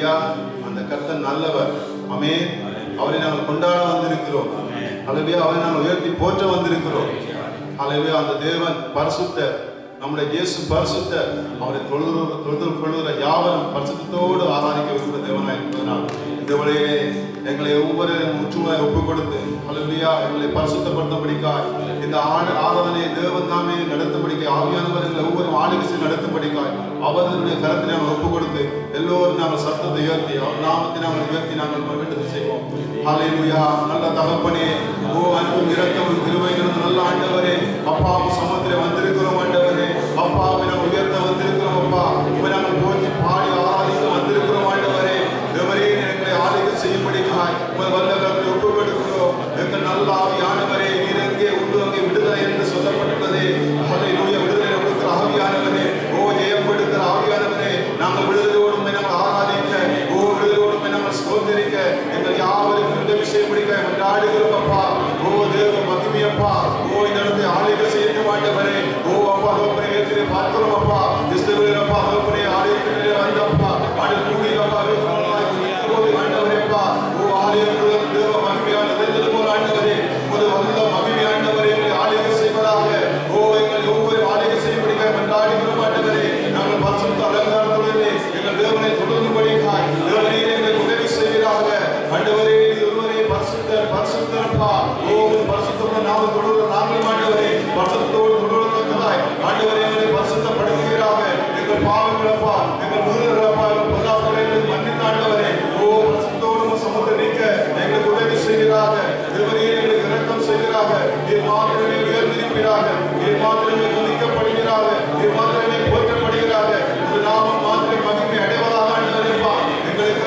அல்லேலூயா. அந்த கர்த்தர் நல்லவர். ஆமென். அவரை நாங்கள் கொண்டாட வந்திருக்கிறோம். அல்லேலூயா. அவரை நாங்கள் உயர்த்தி போற்ற வந்திருக்கிறோம். அல்லேலூயா. அந்த தேவன் பரிசுத்தர், நம்முடைய இயேசு பரிசுத்தர். அவரை தொழுது கொள்ளுகிற யாவரும் பரிசுத்தத்தோடு ஆராதிக்க விரும்புகிற தேவனாய் இருப்பதனால் இந்த வழியிலே எங்களை ஒவ்வொரு முற்றுமுறை ஒப்புக் கொடுத்து அல்லேலூயா எங்களை பரிசுத்தப்படுத்தபடிக்காய் இந்த ஆராதனை தேவன் தாமே நடத்தபடிக்க ஆவியானவர் எங்களை ஒவ்வொரு ஆளுகை நடத்தபடிக்காய் அவர்களுடைய கரத்தை நாங்கள் ஒப்புக் கொடுத்து எல்லோரும் நாங்கள் சத்தத்தை உயர்த்தி அவர் நாமத்தை நாங்கள் உயர்த்தி நாங்கள் வேண்டுதல் செய்வோம். அல்லேலூயா. நல்ல தகப்பனே, ஓ அன்பும் இரக்கமும் கிருபைகளும் நல்ல ஆண்டவரே, அப்பாவும் சமத்திலே வந்திருக்கிறோம் ஆண்டவரே. அப்பாவை நாங்கள் உயர்த்த வந்திருக்கிறோம். அப்பா உண்மை நாங்கள் போற்றி பாடி ஆராதிக்க வந்திருக்கிறோம் ஆண்டவரே. தேவரே எங்களை ஆளுகை செய்யும்படிக்காய் உங்கள் வல்லவர்களை ஒப்புக் கொடுக்கிறோம். எங்கள் நல்ல ஆவியானவரே, நீர் எங்கே உண்டு அங்கே விடுதலை என்று சொல்லப்பட்டுள்ளதே. அல்லேலூயா. விடுதலை கொடுக்கிற ஆவியானவரே, ஓ ஜெயம் கொடுக்கிற ஆவியானவரே, நாங்கள் விடுதலையோடு உண்மை நாங்கள் ஆராதிக்க, ஓ விடுதலையோடு உண்மை நாங்கள் ஸ்தோத்திரிக்க எங்கள் யாவருக்கும் இந்த விஷயம் பிடிக்க கொண்டாடுகிறோம் அப்பா. ஓ தேவ மகிமையப்பா, ஓ இந்த இடத்தை ஆளுகை செய்ய ஆண்டவரே. ஓ அப்பா தோப்பனை ஏற்றிலே பார்க்கிறோம் அப்பா. கிறிஸ்துவின் அப்பா தோப்பனை ஆலயத்திலே வந்தப்பா ஆண்டு கூடி அப்பா ஆண்டவரேப்பா. ஓ ஆலயம் தேவ மகிமையான தெரிந்தது போல ஆண்டவரே, ஒரு வல்ல மகிமை ஆண்டவரே எங்களை ஆளுகை செய்வதாக. ஓ எங்கள் ஒவ்வொரு ஆளுகை செய்யப்படிக்க கொண்டாடுகிறோம் ஆண்டவரே. நாங்கள் பரிசுத்த அலங்காரத்துடனே எங்கள் தேவனை தொடர்ந்துபடிக்காய் தேவனே எங்களை உதவி செய்வீராக ஆண்டவரே. ஒருவரே பரிசுத்தர் பரிசுத்தரப்பா. ஓ பரிசுத்தோடு நாங்கள் தொடர்ந்து நாங்கள் ஆண்டவரே பரிசுத்தோடு தொடரத்தக்கதாய் ஆண்டவரே எங்களை பரிசுத்தப்படுத்துவீராக. எங்கள் பாவங்களப்பா, எங்கள் முருகர்களப்பா, எங்கள் பொல்லாப்புகளை மன்னித்து ஆண்டவரே, ஓ பரிசுத்தோடு சமூகத்தை நீக்க எங்களுக்கு உதவி செய்வீராக. தேவனே எங்களுக்கு இரக்கம் செய்வீராக. நீர் மாத்திரமே உயர்ந்திருப்பீராக. நீர் மாத்திரமே துதிக்கப்படுவீராக. நீர் மாத்திரமே போற்றப்படுவீராக. ஒரு நாமம் மாத்திரை மகிமை அடைவதாக ஆண்டவரேப்பா. எங்களுக்கு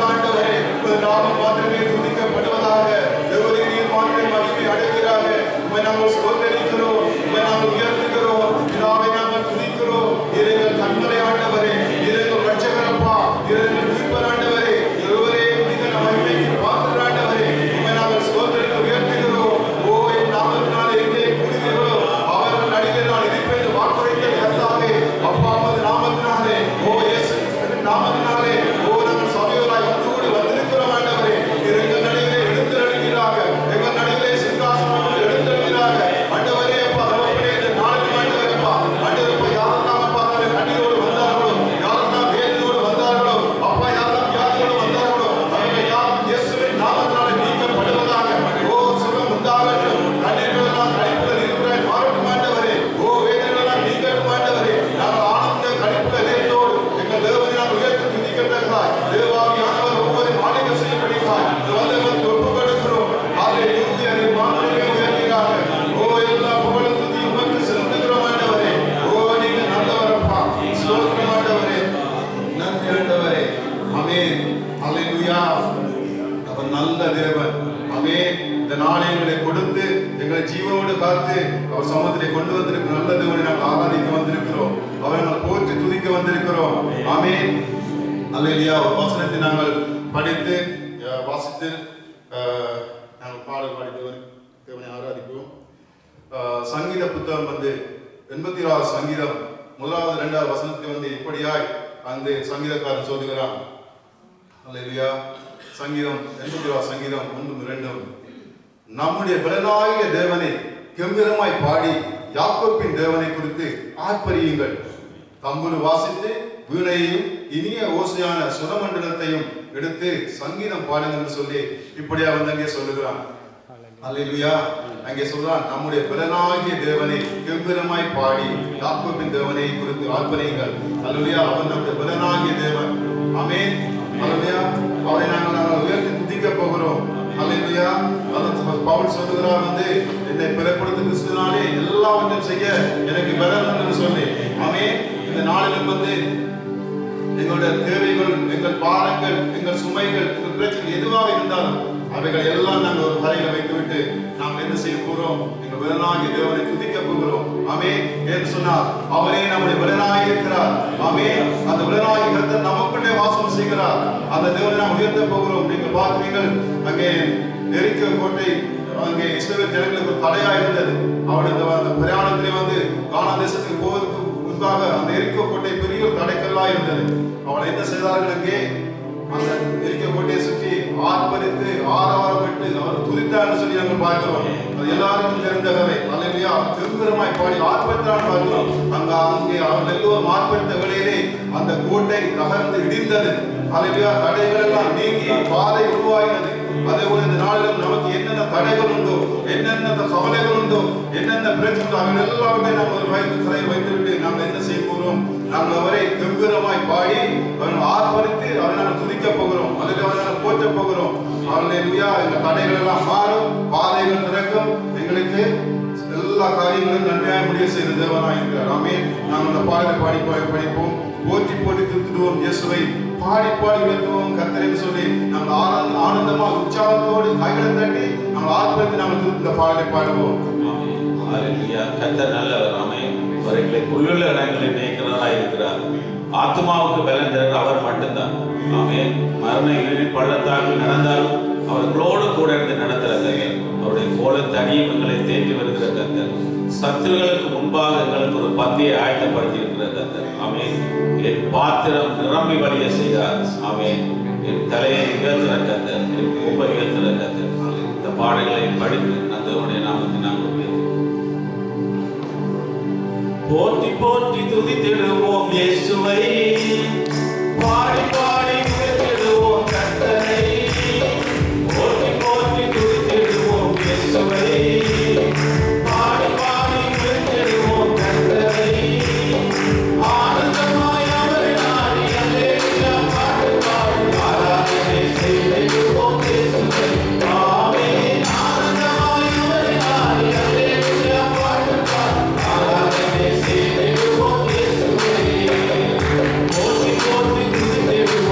ஆண்டவரே ஒரு நாமம் மாத்திரமே துதிக்கப்படுவதாக. தேவனே நீர் மாத்திரை மகிமை அடைவீராக. உம்மை நாங்கள் சோதரிக்கிறோம், உம்மை நாங்கள் உயர்த்துகிறோம், பிதாவை நாங்கள் துதிக்கிறோம். எங்கள் கண்மலை ஆண்டவரே, எங்கள் ரட்சகரப்பா, எங்கள் மீட்பர் ஆண்டவரே, ஒருவரே புனித மகிமைக்கு பாத்திர ஆண்டவரே, உம்மை நாங்கள் சோதரித்து உயர்த்துகிறோம். ஓ என் நாமத்தினாலே எங்கே கூடுவீர்களோ அவர்கள் நடிகை நான் இருப்பேன் வாக்குரைத்த கர்த்தாவே, அப்பா உமது நாமத்தினாலே, ஓ இயேசு கிறிஸ்துவின் நாமத்தினாலே, ஓ நாங்கள் சபையோராய் ஒன்றுகூடி வந்திருக்கிறோம் ஆண்டவரே. எங்கள் நடிகளை எடுத்துரைகிறாக, எங்கள் நடிகளை சிங்காசனம் எடுத்துரைகிறாக ஆண்டவரே. அப்பா தகப்பனே, இந்த நாளுக்கு ஆண்டவரேப்பா ஆண்டவரேப்பா யாரெல்லாம் அப்பா கண்ணீரோடு வந்தார்களோ, யாரெல்லாம் வேதனையோடு வந்தார்களோ, அப்பா யாரெல்லாம் வியாதியோடு வந்தார்களோ, அவர்கள் யாரும் இயேசுவின் நாமத்தினாலே நீக்கப்படுவதாக. ஓ சுகம் உண்டாகட்டும். கண்ணீர்கள் எல்லாம் கழிப்புகள் இருக்கிறாய் மாறட்டும் ஆண்டவரே. ஓ வேதனைகள் எல்லாம் நீக்கட்டும் ஆண்டவரே. நாங்கள் ஆனந்த கழிப்புகள் இதயத்தோடு எங்கள் தேவனை நாங்கள் உயர்த்தி துதிக்கத்தக்கதாய் தேவாவியானவர் ஒவ்வொரு மாளிகை செய்யப்படுகிறார். வல்லவன் ஒப்புக் கொடுக்கிறோம். அல்லேலூயா. நீர் மாத்திரமே உயர்கிறாக. ஓ எல்லா புகழும் துதி உமக்கு செலுத்துகிறோம் ஆண்டவரே. ஓ நீங்க நல்லவரப்பா. ஸ்தோத்திரம் ஆண்டவரே. நன்றி ஆண்டவரே. ஆமென். அல்லேலூயா. அவர் நல்ல தேவன். ஆமென். இந்த நாளை எங்களை கொடுத்து எங்களை ஜீவனோடு காத்து அவர் சமூகத்திலே கொண்டு வந்திருக்கிற நல்ல தேவனை நாங்கள் ஆராதிக்க வந்திருக்கிறோம். அவரை நாங்கள் போற்றி துதிக்க வந்திருக்கிறோம். ஆமென். அல்லேலூயா. ஒரு வசனத்தை நாங்கள் படித்து வாசித்து நாங்கள் பாடல் பாடிட்டு தேவனை ஆராதிப்போம். சங்கீத புத்தகம் 86 சங்கீதம் 1, 2 வசனத்தை இப்படியாய் அந்த சங்கீதக்காரன் சொல்லுகிறான். அல்லேலூயா. சங்கீதம் 86 சங்கீதம் 1, 2 நம்முடைய பலனாகிய தேவனை கம்பீரமாய் பாடி யாக்கோப்பின் தேவனை குறித்து ஆர்ப்பரியுங்கள். தம்புரு வாசித்து வீணையையும் இனிய ஓசையான சுரமண்டலத்தையும் எடுத்து சங்கீதம் பாடுங்கள் என்று சொல்லி இப்படியா அங்கே சொல்லுகிறான். அல்லேலூயா. அங்கே சொல்றான், நம்முடைய பலனாகிய தேவனை கம்பீரமாய் பாடி யாக்கோப்பின் தேவனை குறித்து ஆர்ப்பரியுங்கள். அல்லேலூயா. அவன் நம்முடைய பலனாகிய தேவன். ஆமென். அல்லேலூயா. அவரை நாங்கள் உயர்த்தி துதிக்க போகிறோம். அல்லேலூயா. பவுல் சொல்லுகிறார், என்னை பிறப்படுத்த கிறிஸ்துவினாலே எல்லாவற்றையும் செய்ய எனக்கு பலன் என்று சொல்லி. ஆமென். இந்த நாளிலும் எங்களுடைய தேவைகள், எங்கள் பாரங்கள், எங்கள் சுமைகள், எங்கள் பிரச்சனை எதுவாக இருந்தாலும் அவைகள் எல்லாம் நாங்கள் ஒரு கரையில வைத்துவிட்டு நாம் என்ன செய்ய போகிறோம்? எங்கள் பலனாகிய தேவனை துதிக்க போகிறோம். ஆமென். என்று சொன்னார், அவரே நம்முடைய பலனாகி இருக்கிறார். ஆமென். அந்த பலனாகி கர்த்தர் நமக்குள்ளே வாசம் செய்கிறார். அந்த தேவனை நாம் உயர்த்த போகிறோம். நீங்கள் பார்க்கிறீர்கள், அங்கே எரிக்கோ கோட்டை அங்கே இஸ்ரவேல் ஜனங்களுக்கு ஒரு தடையா இருந்தது. அவருடைய அந்த பிரயாணத்திலே கானான் தேசத்துக்கு போவதற்கு முன்பாக அந்த எரிக்கோ கோட்டை பெரிய ஒரு தடைக்கல்லா இருந்தது. அவளை என்ன செய்தார்கள்? அங்கே அந்த எரிக்க கோட்டையை சுற்றி ஆர்ப்பரித்து ஆரவாரப்பட்டு அவர் துதித்தார்னு சொல்லி நாங்கள் பார்க்கிறோம். அது எல்லாருக்கும் தெரிந்த கதை. அல்லேலூயா. கம்பீரமாய் பாடி ஆர்ப்பரித்தான்னு பார்க்கிறோம். அங்கே அவர்கள் எல்லோரும் ஆர்ப்பரித்த வேளையிலே அந்த கோட்டை தகர்ந்து இடிந்தது. அல்லேலூயா. தடைகள் எல்லாம் நீங்கி பாதை உருவாகினது. அதே போல இந்த நாளிலும் நமக்கு என்னென்ன தடைகள் உண்டோ, என்னென்ன கவலைகள் உண்டோ, என்னென்ன பிரச்சனை அவர்கள் எல்லாருமே நம்ம ஒரு கரையை வைத்துவிட்டு நாங்கள் என்ன செய்ய போகிறோம்? நாங்கள் அவரை கம்பீரமாய் பாடி அவர்கள் ஆர்ப்பரித்து அவரை நாங்கள் துதிக்க போகிறோம். அதில் அவரை நாங்கள் போற்ற போகிறோம். அல்லேலூயா. இந்த தடைகள் எல்லாம் மாறும், பாதைகள் திறக்கும், எங்களுக்கு எல்லா காரியங்களும் நன்மையாக முடிய செய்த தேவனாக இருக்கிறார். ஆமென். நாங்கள் அந்த பாடலை படிப்போம். போற்றி போற்றி திருத்துடுவோம் இயேசுவை, பாடி பாடி உயர்த்துவோம் கர்த்தரை சொல்லி நாங்கள் ஆனந்தமாக உற்சாகத்தோடு கைகளை தட்டி நாங்கள் ஆர்ப்பரித்து நாங்கள் இந்த பாடலை பாடுவோம். கர்த்தர் நல்லவர். ஆமென். அவர்களை புல்லுள்ள இடங்களில் மேய்க்கிறவராக இருக்கிறார். ஆத்மாவுக்கு பலன் தருகிற அவர் மட்டும்தான். ஆமென். மரண இருளின் பள்ளத்தாக்கில் நடந்தாலும் அவர்களோடு கூட இருந்து நடத்துகிற கர்த்தர். அவருடைய கோலத்து அடியும் எங்களை தேற்றி வருகிற கர்த்தர். சத்துருகளுக்கு முன்பாக எங்களுக்கு ஒரு பந்தியை ஆயத்தப்படுத்தி இருக்கிற கர்த்தர். ஆமென். என் பாத்திரம் நிரம்பி வழிய செய்தார். ஆமென். என் தலையை உயர்த்துகிற கர்த்தர், என் கொம்பை உயர்த்துகிற கர்த்தர். இந்த பாடல்களை படித்து அந்த நாமத்தை நாங்கள் போற்றி போற்றி துதித்திடுவோம் இயேசுவை, பாடி பாடி உயர்த்திடுவோம் கர்த்தரை. போற்றி போற்றி துதித்திடுவோம் இயேசுவை, பாடி பாடி உயர்த்திடுவோம் கர்த்தரை. ஆனந்தமாய் அவரை நாடி அல்லேலூயா பாட்டு பாடி ஆராதனை செய்திடுவோம் இயேசுவை. ஆமென். ஆனந்தமாய் அவரை நாடி அல்லேலூயா பாட்டு பாடி ஆராதனை செய்திடுவோம் இயேசுவை. போற்றி போற்றி துதித்திடுவோம்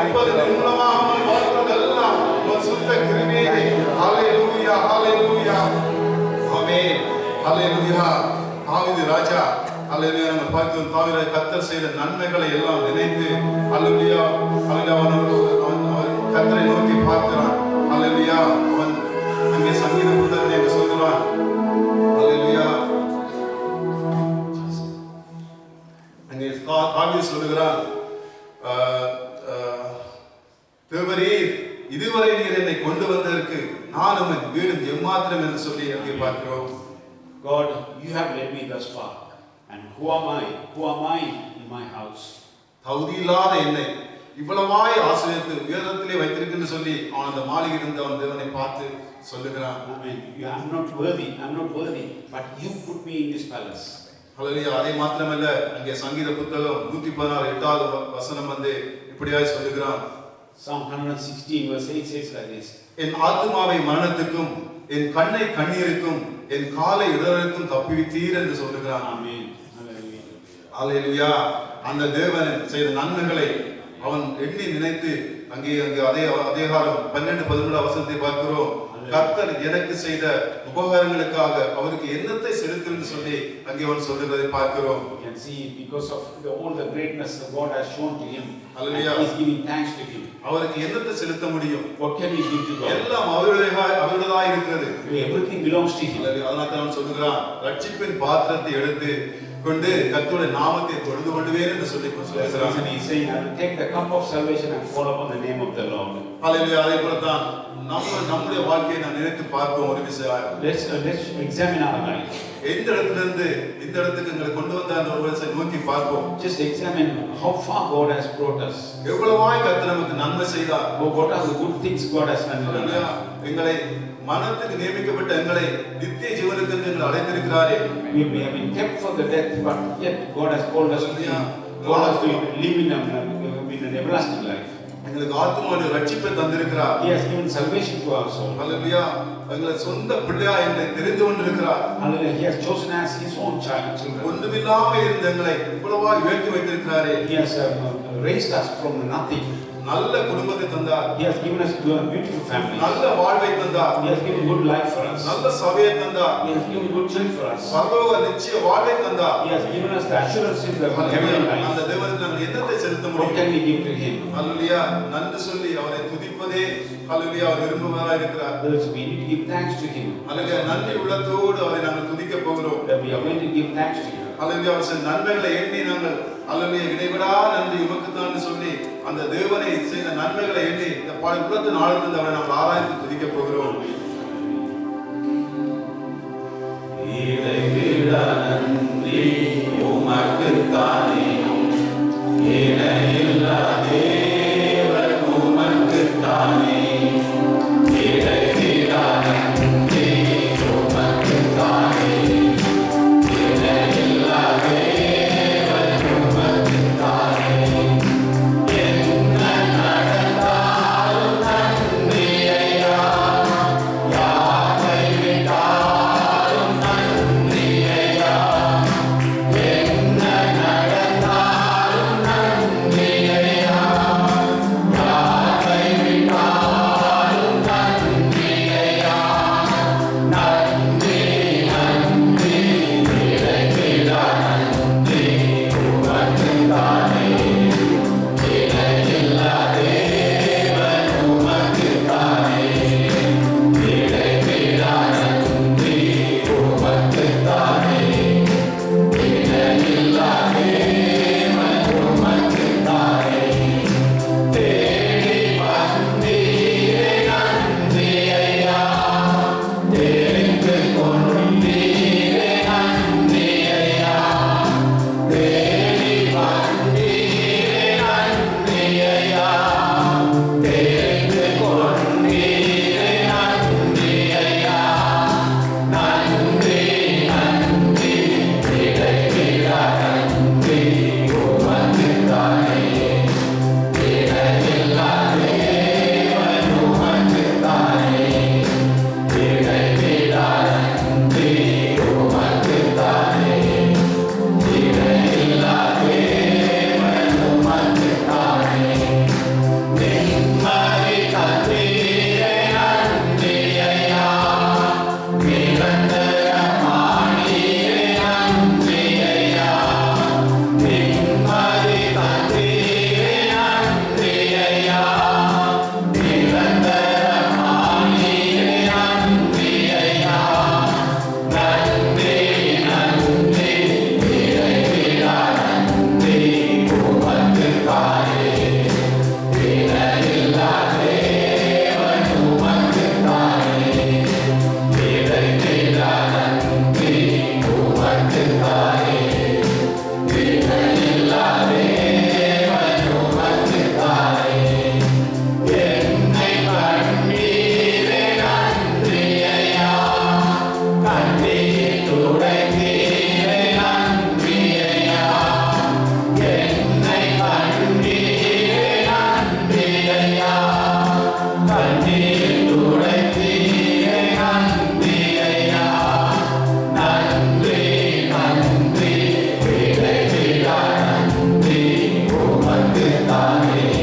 இப்போது நிர்மூலமாகாமல் வாழ்வதெல்லாம் உன் சுத்த கிருபையே. ஹல்லேலூயா, ஹல்லேலூயா. ஆமென். ஹல்லேலூயா. தாவீது ராஜா ஹல்லேலூயா. நம்ம பார்க்கிறோம் தாவீது கர்த்தர் செய்த நன்மைகளை எல்லாம் நினைத்து ஹல்லேலூயா அவன் கர்த்தரை நோக்கி பார்க்கிறான். ஹல்லேலூயா. அவன் அங்கே சங்கீத புத்தகத்தை அங்கே சொல்கிறான். ஹல்லேலூயா. அங்கே தாவீது சொல்லுகிறான், தேவரீர் இதுவரை நீர் என்னை கொண்டு வந்ததற்கு நானும் என் வீடும் எம்மாத்திரம் என்று சொல்லி அங்கே பார்க்கிறோம். God, you have led me thus far, and who am I in my house? தகுதி இல்லாத என்னை இவ்வளவாய் ஆசீர்வதித்து உயரத்திலே வைத்திருக்குன்னு சொல்லி அவன் அந்த மாளிகையில் இருந்து அவன் தேவனை பார்த்து சொல்லுகிறான். Amen. I'm not worthy, but you put me in this palace. ஹல்லேலூயா. அதே மாத்திரமல்ல, அங்கே சங்கீத புத்தகம் 116 8வது வசனம் வந்து இப்படியாய் சொல்லுகிறான். Psalm 116 verse 8 says like this. என் ஆத்துமாவை மரணத்துக்கும் என் கண்ணை கண்ணீருக்கும் என் காலை இடருக்கும் தப்புவித்தீர் என்று சொல்லுகிறான். Amen. Hallelujah. ஹல்லேலூயா. அந்த தேவன் செய்த நன்மைகளை அவன் எண்ணி நினைத்து அங்கே அதே அதிகாரம் 12-13 வசனத்தை பார்க்கிறோம். கர்த்தர் எனக்கு செய்த உபகாரங்களுக்காக அவருக்கு என்னத்தை செலுத்துன்னு சொல்லி அங்கே அவன் சொல்லுகிறதை பார்க்கிறோம். You can see because of all the greatness that God has shown to him. Hallelujah. He is giving thanks to him. அவருக்கு என்னத்தை செலுத்த முடியும்? What can he give to God? எல்லாம் அவருடையதா இருக்கிறது. Everything belongs to him. அதனால தான் சொல்லுகிறான், ரட்சிப்பின் பாத்திரத்தை எடுத்து கொண்டு கர்த்தருடைய நாமத்தை தொழுது கொள்வேன் என்று சொல்லி சொல்லுகிறான். He is saying, I will take the cup of salvation and fall upon the name of the Lord. ஹல்லேலூயா. அதே போல தான் நம்முடைய வாழ்க்கையை நான் நினைத்து பார்ப்போம். ஒரு விஷயம், Let's examine our life. எந்த இடத்திலிருந்து இந்த இடத்துக்கு எங்களை கொண்டு வந்தார் ஒரு விஷயம் நோக்கி பார்ப்போம். Just examine how far God has brought us. எவ்வளவாய் கர்த்தர் நமக்கு நன்மை செய்தார். What are the good things God has done in our life? எங்களை மரணத்துக்கு நியமிக்கப்பட்ட எங்களை நித்திய ஜீவனுக்கு எங்களை அழைத்திருக்கிறாரே. We have been kept for the death, but yet God has called us to live in an everlasting life. எங்களுக்கு ஆத்துமாவுடைய ரட்சிப்பை தந்திருக்கிறார். He has given salvation to our soul. ஹல்லேலூயா. எங்களை சொந்த பிள்ளையா என்னை தெரிந்து கொண்டிருக்கிறார். Hallelujah. He has chosen us his own children. ஒன்றுமில்லாம இருந்த எங்களை இவ்வளவாய் உயர்த்தி வைத்திருக்கிறாரே. He has raised us from nothing. நல்ல குடும்பத்தை தந்தார். He has given us a beautiful family. நல்ல வாழ்வை தந்தார். He has given good life for us. நல்ல சபையை தந்தார். He has given good children for us. பரலோக நிச்சய வாழ்வை தந்தார். He has given us the assurance in the heavenly life. அந்த தேவனுக்கு நாங்கள் என்னத்தை செலுத்த What முடியும்? can we give to him? ஹல்லேலூயா. நன்றி சொல்லி அவரை துதிப்பதே ஹல்லேலூயா அவர் விரும்புவராய் இருக்கிறார். We need to give thanks to him. ஹல்லேலூயா. நன்றி உள்ளத்தோடு அவரை நாங்கள் துதிக்க போகிறோம். That we are going to give thanks to him. ஹல்லேலூயா. அவர் செய்த நன்மைகளை எண்ணி நாங்கள் ஹல்லேலூயா இடைவிடா நன்றி உமக்கு தான் சொல்லி அந்த தேவனை செய்த நன்மைகளை எண்ணி இந்த உள்ளத்தின் ஆழத்திலிருந்து அவரை நாங்கள் ஆராய்ந்து துதிக்க போகிறோம். இடைவிடா நன்றி உமக்குத்தானே, இணையில்லா தேவன் உமக்குத்தானே. இடைவிடா நன்றி உமக்குத்தானே, இணையில்லா தேவன் உமக்குத்தானே. என்ன நடந்தாலும் நன்றி ஐயா, யார் கைவிட்டாலும் நன்றி ஐயா. என்ன நடந்தாலும் தேவனே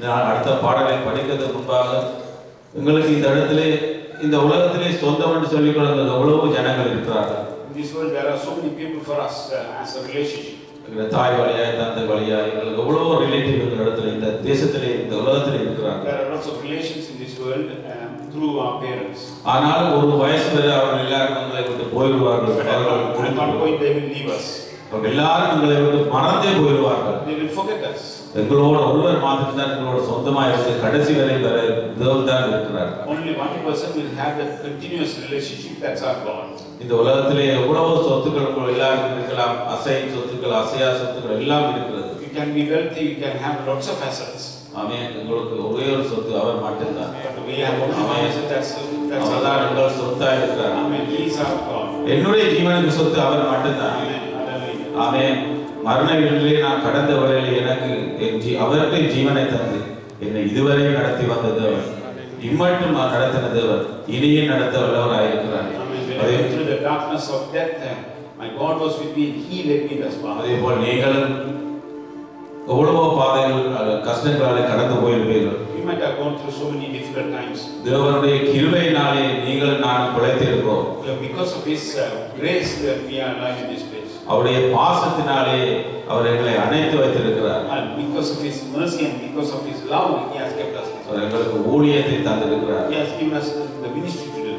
நான் அடுத்த பாடலை படிக்கிறதுக்கு முன்பாக உங்களுக்கு இந்த இடத்திலே இந்த உலகத்திலே சொந்தம் என்று சொல்லிக் கொள்கிற எவ்வளவு ஜனங்கள் இருக்கிறார்கள். In this world there are so many people for us as a relationship. தாய் வழியாய் தந்தை வழியாய் எங்களுக்கு எவ்வளவோ ரிலேட்டிவ் இந்த இடத்துல இந்த தேசத்திலே இந்த உலகத்திலே இருக்கிறார்கள். There are lots of relations in this world through our parents. ஆனால் ஒரு வயசு வரை அவர்கள் எல்லாரும் எங்களை விட்டு போயிடுவார்கள். At one point they will leave us. அவர்கள் எல்லாரும் எங்களை விட்டு மறந்தே போயிடுவார்கள். They will forget us. எங்களோட ஒருவர் மாத்திரம் தான் எங்களோட சொந்தமாக இருந்து கடைசி வரை வர தேவன் தான் இருக்கிறார். Only one person will have that continuous relationship. That's our God. இந்த உலகத்திலே எவ்வளவோ சொத்துக்கள் உங்கள் எல்லாருக்கும் இருக்கலாம். அசை சொத்துக்கள் அசையா சொத்துக்கள் எல்லாம் இருக்கிறது. You can be wealthy, you can have lots of assets. ஆமென். உங்களுக்கு ஒரே ஒரு சொத்து அவர் மட்டும்தான். We have only one asset. That's அவர்தான் உங்கள் சொத்தா இருக்கிறார். Amen. He is our God. என்னுடைய ஜீவனுக்கு சொத்து அவர் மட்டும்தான். Amen. Hallelujah. ஆமென். மரண வீட்டிலே நான் கடந்த வரையில் எனக்கு அவருடைய ஜீவனை தந்து என்னை இதுவரை நடத்தி வந்த தேவன் இம்மட்டும் நடத்தின தேவன் இனியும் நடத்த வல்லவராயிருக்கிறார். Through the darkness of death, my God was with me and He led me thus far. அதே போல் நீங்களும் எவ்வளவோ பாதைகள் கஷ்டங்களாலே கடந்து போயிருப்பீர்கள். You might have gone through so many difficult times. தேவனுடைய கிருபையினாலே நீங்களும் நானும் பிழைத்திருக்கிறோம். Because of His grace that we are alive in this place. அவருடைய பாசத்தினாலே அவர் எங்களை அணைத்து வைத்திருக்கிறார். And because of His mercy and because of His love, He has kept us. அவர் எங்களுக்கு ஊழியத்தை தந்திருக்கிறார். He has given us the ministry to do.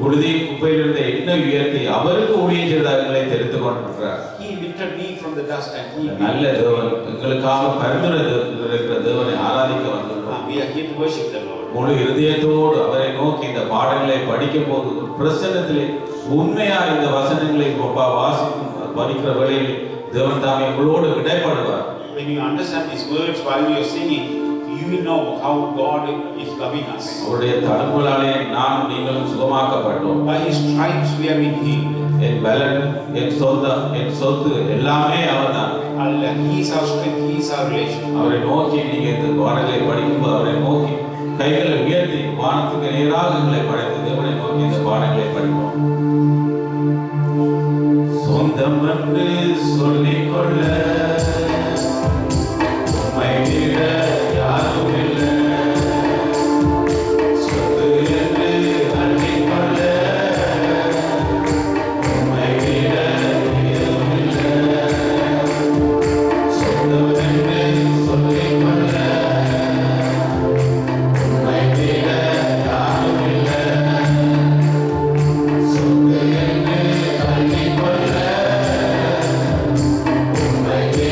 புழுதி குப்பையிலிருந்து என்ன உயர்த்தி அவருக்கு ஊழியம் செய்தவர்களை தெரிந்து கொண்டிருக்கிறார். He lifted me from the dust and He. நல்ல தேவன் எங்களுக்காக பரிந்துரை இருக்கிற தேவனை ஆராதிக்க வந்திருக்கிறோம். We are here to worship the Lord. முழு இருதயத்தோடு அவரை நோக்கி இந்த பாடங்களை படிக்கும் போது பிரசன்னத்திலே உண்மையா இந்த வசனங்களை வாசிக்கும் படிக்கிற வேளையில் தேவன் தாமே உங்களோடு இடைப்படுவார். When you understand these words while you are singing, you will know how God is loving us. அவருடைய தழும்புகளாலே நாம் நீங்களும் சுகமாக்கப்பட்டோம். By His stripes we have been healed. என் பலன் என் சொந்தம் என் சொத்து எல்லாமே அவர்தான். Allah, He is our strength, He is our relation. அவரை நோக்கி நீங்க இந்த பாடலை படிக்கும்போது அவரை நோக்கி கைகளை உயர்த்தி வானத்துக்கு நேராக எங்களை படைத்து தேவனை நோக்கி இந்த பாடங்களை படிப்போம். சொந்தம் என்று சொல்லிக் கொள்ள உம்மை விட யாரும் இல்லை. சொத்து என்று அள்ளிக் கொள்ள உம்மை விட ஏதும் இல்லை. சொந்தம் என்று சொல்லிக் கொள்ள உம்மை விட யாரும் இல்லை. சொத்து என்று அள்ளிக் கொள்ள உம்மை விட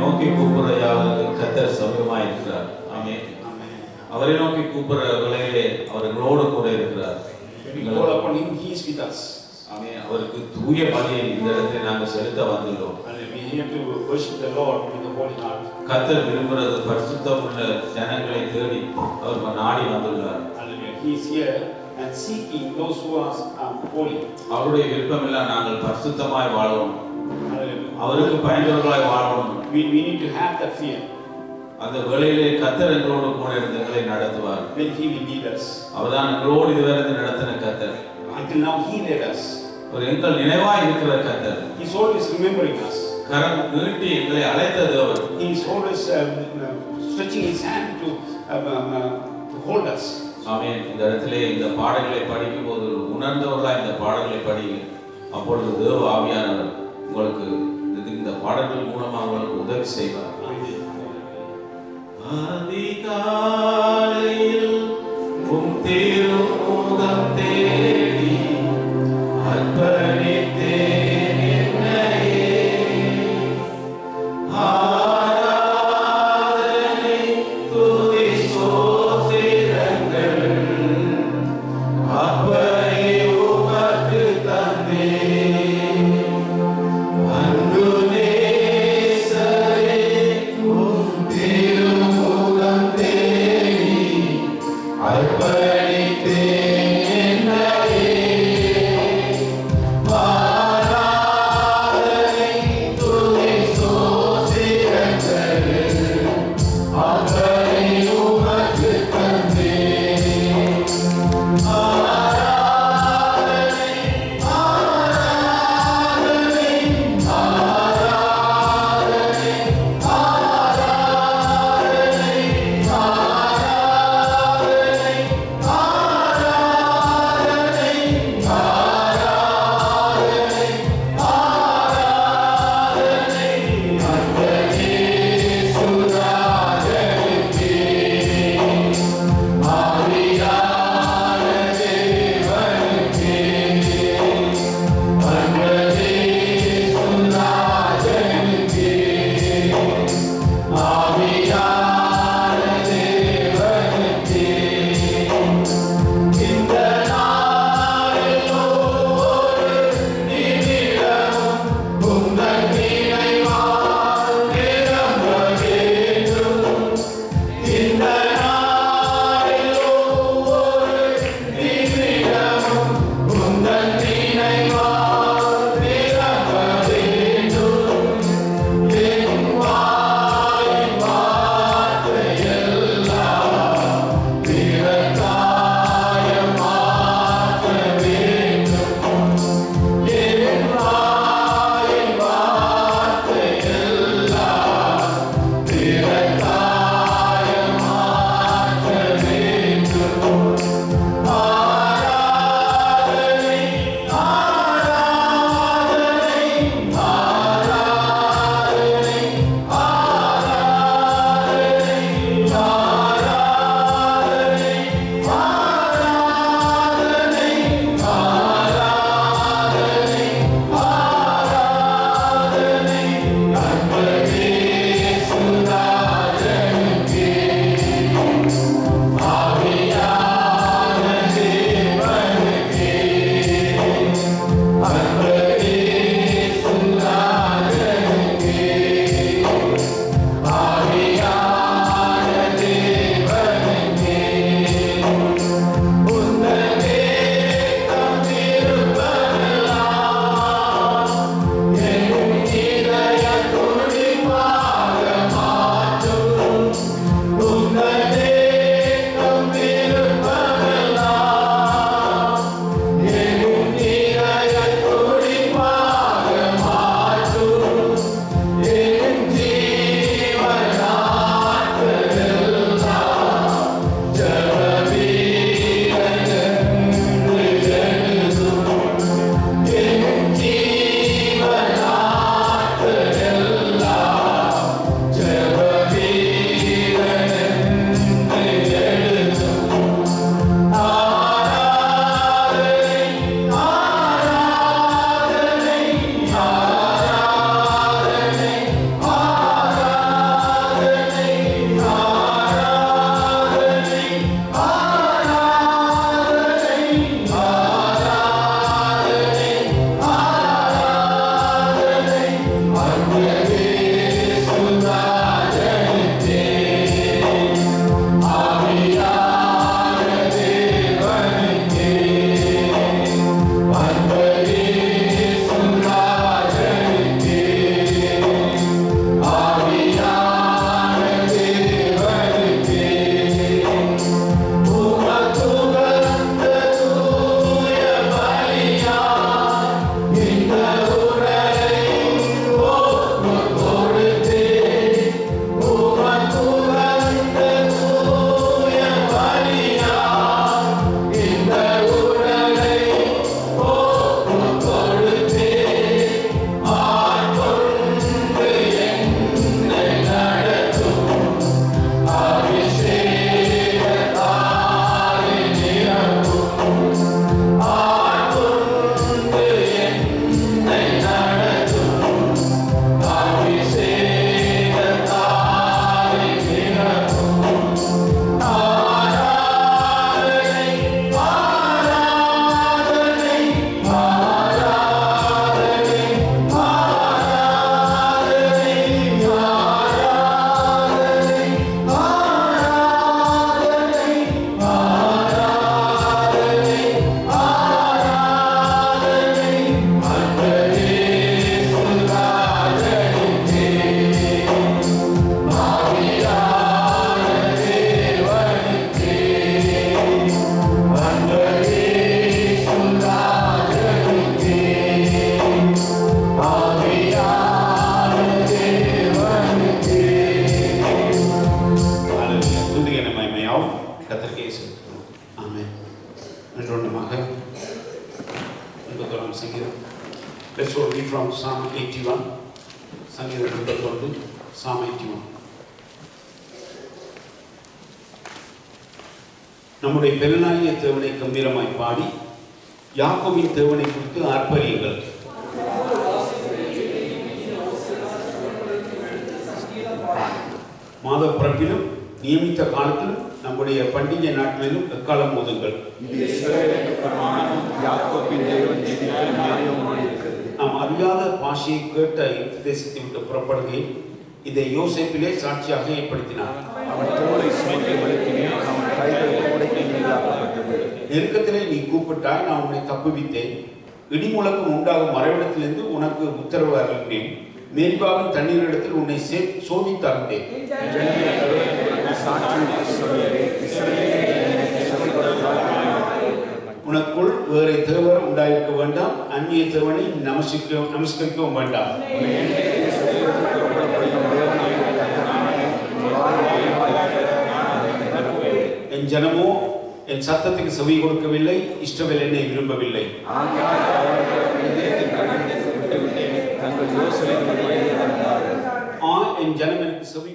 நோக்கி கூப்பிடுறையாவது கர்த்தர் சமீபமாயிருக்கிறார். ஆமென். அவரை நோக்கி கூப்பிடுற வேளையிலே அவர் எங்களோடு கூட இருக்கிறார். When we call upon him, he is with us. ஆமென். அவருக்கு தூய பலியை இந்த இடத்திலே நாங்கள் செலுத்த வந்துள்ளோம். And we are here to worship the Lord with the holy heart. கர்த்தர் விரும்புகிறது பரிசுத்தம் உள்ள ஜனங்களை தேடி அவர் நாடி வந்துள்ளார். Hallelujah. He is here and seeking those who are holy. அவருடைய விருப்பமெல்லாம் நாங்கள் பரிசுத்தமாய் வாழணும். Hallelujah. அவருக்கு பயனுள்ளவர்களாய் வாழணும். We need to have that fear. அந்த வேளையிலே கர்த்தர் எங்களோடு கூட இருந்து எங்களை நடத்துவார். Then he will lead us. அவர்தான் எங்களோடு இதுவரை நடத்தின கர்த்தர். Until now he led us. ஒரு எங்கள் நினைவாய் இருக்கிற கர்த்தர். He is always remembering us. கரம் நீட்டி எங்களை அழைத்த தேவன். He is always stretching his hand to hold us. ஆமென். இந்த இடத்திலே இந்த பாடல்களை படிக்கும்போது உணர்ந்தவர்களாய் இந்த பாடல்களை படிங்க. அப்பொழுது தேவ ஆவியானவர் உங்களுக்கு இந்த பாடல்கள் மூலமாக உங்களுக்கு உதவி செய்வார். அதிகாலையில் உம் திருமுகம் தேடி அர்ப்பணித்தேன் என்னையே. ஆராதனை துதி ஸ்தோத்திரங்கள் அப்பனே உமக்கு தந்தேன். அன்பு நேசரே உம் திருமுகம் தேடி Let's read from Psalm 81. சங்கீதம் 31, Psalm 81. நம்முடைய பெருநாய தேவனை கம்பீரமாய் பாடி யாக்கோபின் தேவனை குறித்து ஆர்ப்பரியுங்கள். மாத பிறப்பிலும் நியமித்த காலத்திலும் நம்முடைய பண்டிகை நாட்களிலும் எக்காலம் ஓதுங்கள். நாம் அறியாத பாஷையை கேட்ட இந்த தேசத்தை விட்டு புறப்படுகையில் இதை யோசேப்பிலே சாட்சியாக ஏற்படுத்தினார். நெருக்கத்திலே நீ கூப்பிட்டாய், நான் உன்னை தப்புவித்தேன். இடிமுழக்கம் உண்டாகும் மறைவிடத்திலிருந்து உனக்கு உத்தரவு அருளினேன். மேரிபாவின் தண்ணீரிடத்தில் உன்னை சோதித்தருந்தேன். உனக்குள் வேறு தேவர் உண்டாயிருக்க வேண்டாம், அந்நிய தேவனை நமஸ்கரிக்கவும் வேண்டாம். என் ஜனமோ என் சத்தத்துக்கு செவி கொடுக்கவில்லை, இஷ்டவேல் என்னை விரும்பவில்லை. என் ஜனம் எனக்கு செவி